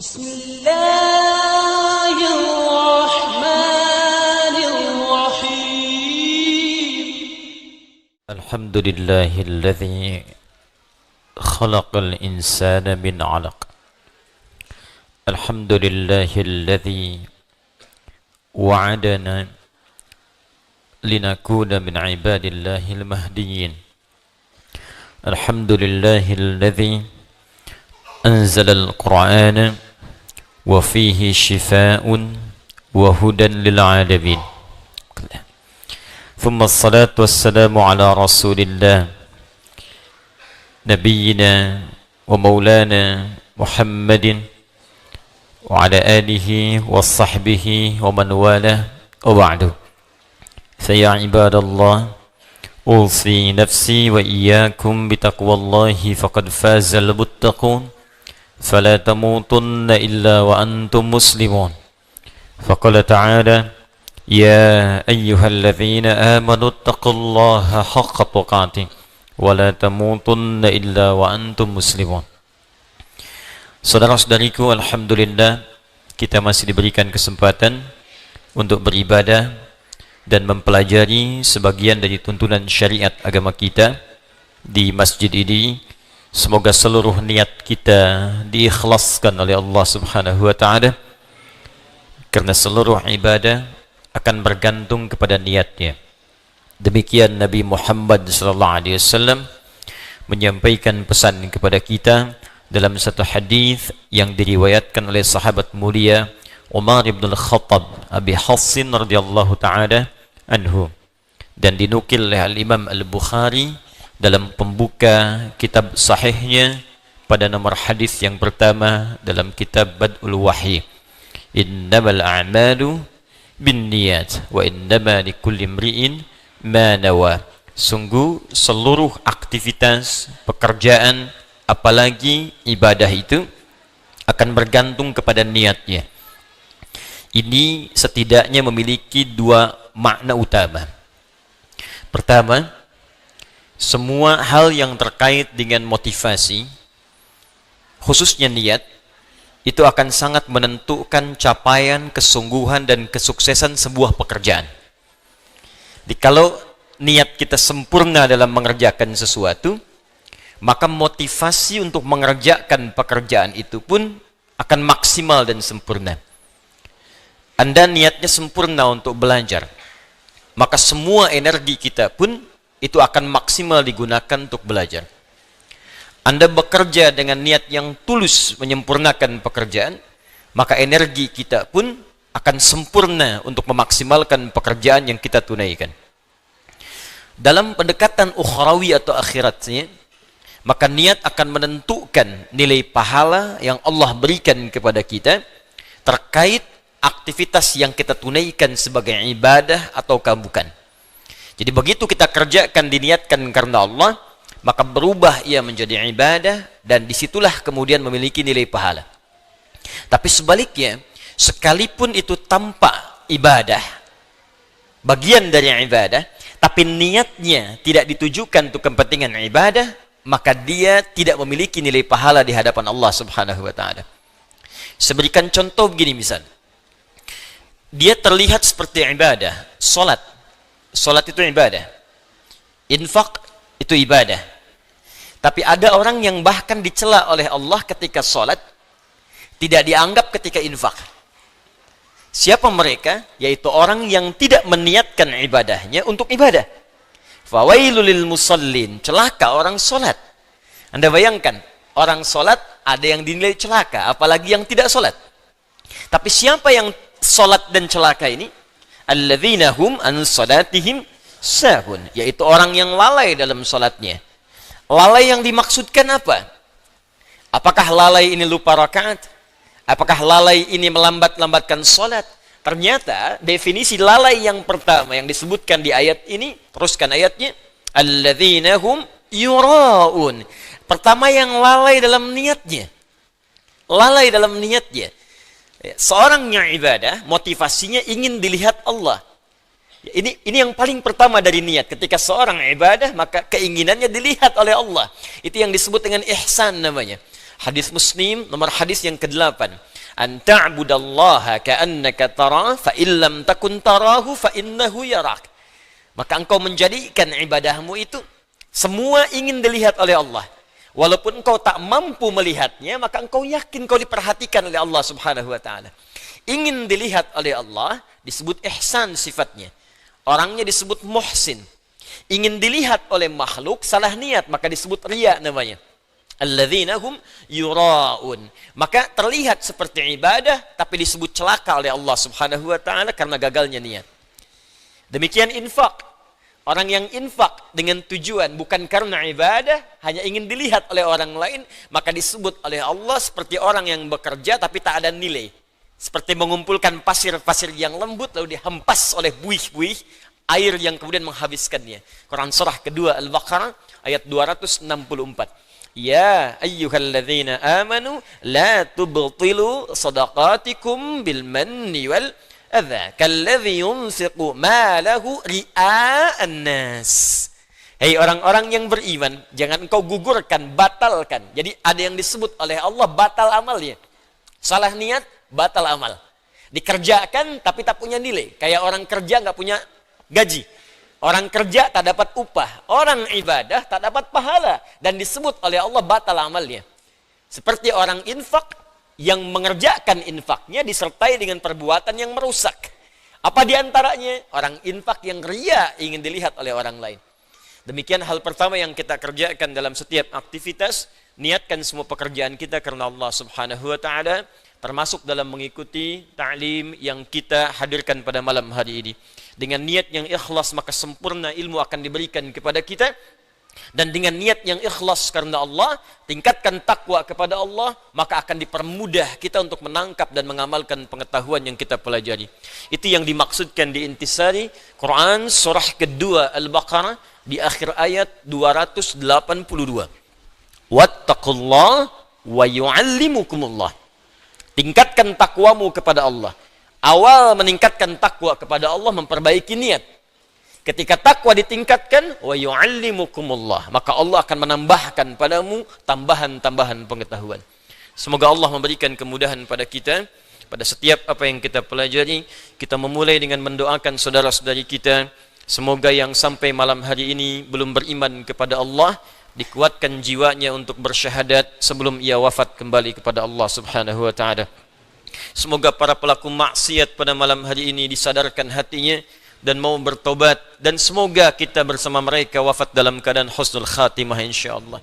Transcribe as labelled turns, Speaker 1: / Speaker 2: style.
Speaker 1: بسم الله الرحمن الرحيم
Speaker 2: الحمد لله الذي خلق الإنسان من علق. الحمد لله الذي وعدنا لنكون من عباد الله المهديين. الحمد لله الذي أنزل القرآن وفيه شفاء وهدى للعالمين. ثم الصلاة والسلام على رسول الله نبينا ومولانا محمد وعلى آله وصحبه ومن والاه وبعد. فيا عباد الله أوصي نفسي وإياكم بتقوى الله فقد فاز المتقون فلا تموتن إلا وأنتم مسلمون. فقال تعالى يا أيها الذين آمنوا اتقوا الله حق تقاته ولا تموتن إلا وأنتم مسلمون. Saudara-saudariku, alhamdulillah kita masih diberikan kesempatan untuk beribadah dan mempelajari sebagian dari tuntunan syariat agama kita di masjid ini. Semoga seluruh niat kita diikhlaskan oleh Allah Subhanahu wa taala, karena seluruh ibadah akan bergantung kepada niatnya. Demikian Nabi Muhammad SAW menyampaikan pesan kepada kita dalam satu hadis yang diriwayatkan oleh sahabat mulia Umar bin Al-Khattab Abi Hassin radhiyallahu taala anhu, dan dinukil oleh Al-Imam Al-Bukhari dalam pembuka kitab sahihnya pada nomor hadis yang pertama dalam kitab Bad'ul Wahyi. Innamal a'malu binniyat wa innama likulli imri'in ma nawa. Sungguh seluruh aktivitas pekerjaan apalagi ibadah itu akan bergantung kepada niatnya. Ini setidaknya memiliki dua makna utama. Pertama, semua hal yang terkait dengan motivasi, khususnya niat, itu akan sangat menentukan capaian, kesungguhan, dan kesuksesan sebuah pekerjaan. Jadi kalau niat kita sempurna dalam mengerjakan sesuatu, maka motivasi untuk mengerjakan pekerjaan itu pun akan maksimal dan sempurna. Anda niatnya sempurna untuk belajar, maka semua energi kita pun itu akan maksimal digunakan untuk belajar. Anda bekerja dengan niat yang tulus menyempurnakan pekerjaan, maka energi kita pun akan sempurna untuk memaksimalkan pekerjaan yang kita tunaikan. Dalam pendekatan ukhrawi atau akhiratnya, maka niat akan menentukan nilai pahala yang Allah berikan kepada kita terkait aktivitas yang kita tunaikan sebagai ibadah ataukah bukan. Jadi begitu kita kerjakan diniatkan karena Allah, maka berubah ia menjadi ibadah, dan disitulah kemudian memiliki nilai pahala. Tapi sebaliknya, sekalipun itu tanpa ibadah, bagian dari ibadah, tapi niatnya tidak ditujukan untuk kepentingan ibadah, maka dia tidak memiliki nilai pahala di hadapan Allah Subhanahu wa taala. Saya berikan contoh begini misal. Dia terlihat seperti ibadah, salat. Salat itu ibadah. Infak itu ibadah. Tapi ada orang yang bahkan dicela oleh Allah ketika salat, tidak dianggap ketika infak. Siapa mereka? Yaitu orang yang tidak meniatkan ibadahnya untuk ibadah. Fawailul lil musallin, celaka orang salat. Anda bayangkan, orang salat ada yang dinilai celaka, apalagi yang tidak salat. Tapi siapa yang salat dan celaka ini? Alladzina hum an salatihim sahun, yaitu orang yang lalai dalam salatnya. Lalai yang dimaksudkan apa? Apakah lalai ini lupa rakaat? Apakah lalai ini melambat-lambatkan salat? Ternyata definisi lalai yang pertama yang disebutkan di ayat ini, teruskan ayatnya, alladzina hum yuraun. Pertama yang lalai dalam niatnya. Lalai dalam niatnya. Seorang yang ibadah, motivasinya ingin dilihat Allah. Ini yang paling pertama dari niat. Ketika seorang ibadah, maka keinginannya dilihat oleh Allah. Itu yang disebut dengan ihsan namanya.
Speaker 3: Hadis Muslim nomor hadis yang ke-8. An ta'budallaha ka'annaka tara fa illam takun tarahu fa innahu yarak. Maka engkau menjadikan ibadahmu itu semua ingin dilihat oleh Allah. Walaupun engkau tak mampu melihatnya, maka engkau yakin kau diperhatikan oleh Allah Subhanahu wa taala. Ingin dilihat oleh Allah disebut ihsan sifatnya. Orangnya disebut muhsin. Ingin dilihat oleh makhluk salah niat, maka disebut riya namanya. Alladzina hum yura'un. Maka terlihat seperti ibadah tapi disebut celaka oleh Allah Subhanahu wa taala karena gagalnya niat. Demikian infak. Orang yang infak dengan tujuan bukan karena ibadah, hanya ingin dilihat oleh orang lain, maka disebut oleh Allah seperti orang yang bekerja tapi tak ada nilai. Seperti mengumpulkan pasir-pasir yang lembut lalu dihempas oleh buih-buih air yang kemudian menghabiskannya. Quran surah kedua Al-Baqarah ayat 264. Ya ayyuhalladzina amanu la tubtilu sadaqatikum bil manni wal adza kalladzi yunfiqu malahu ria'an nas. Hei orang-orang yang beriman, jangan engkau gugurkan, batalkan. Jadi ada yang disebut oleh Allah batal amalnya. Salah niat, batal amal. Dikerjakan tapi tak punya nilai. Kayak orang kerja nggak punya gaji. Orang kerja tak dapat upah, orang ibadah tak dapat pahala, dan disebut oleh Allah batal amalnya. Seperti orang infak yang mengerjakan infaknya disertai dengan perbuatan yang merusak. Apa diantaranya? Orang infak yang riya ingin dilihat oleh orang lain. Demikian hal pertama yang kita kerjakan dalam setiap aktivitas, niatkan semua pekerjaan kita karena Allah Subhanahu wa taala, termasuk dalam mengikuti ta'lim yang kita hadirkan pada malam hari ini. Dengan niat yang ikhlas maka sempurna ilmu akan diberikan kepada kita. Dan dengan niat yang ikhlas karena Allah, tingkatkan takwa kepada Allah, maka akan dipermudah kita untuk menangkap dan mengamalkan pengetahuan yang kita pelajari. Itu yang dimaksudkan di intisari Quran surah kedua Al-Baqarah di akhir ayat 282. Wattaqullah wa yu'allimukumullah. Tingkatkan takwamu kepada Allah. Awal meningkatkan takwa kepada Allah memperbaiki niat. Ketika takwa ditingkatkan, wa yu'allimukumullah, maka Allah akan menambahkan padamu tambahan-tambahan pengetahuan. Semoga Allah memberikan kemudahan pada kita pada setiap apa yang kita pelajari. Kita memulai dengan mendoakan saudara-saudari kita, semoga yang sampai malam hari ini belum beriman kepada Allah dikuatkan jiwanya untuk bersyahadat sebelum ia wafat kembali kepada Allah Subhanahu wa taala. Semoga para pelaku maksiat pada malam hari ini disadarkan hatinya dan mau bertobat, dan semoga kita bersama mereka wafat dalam keadaan husnul khatimah insyaallah.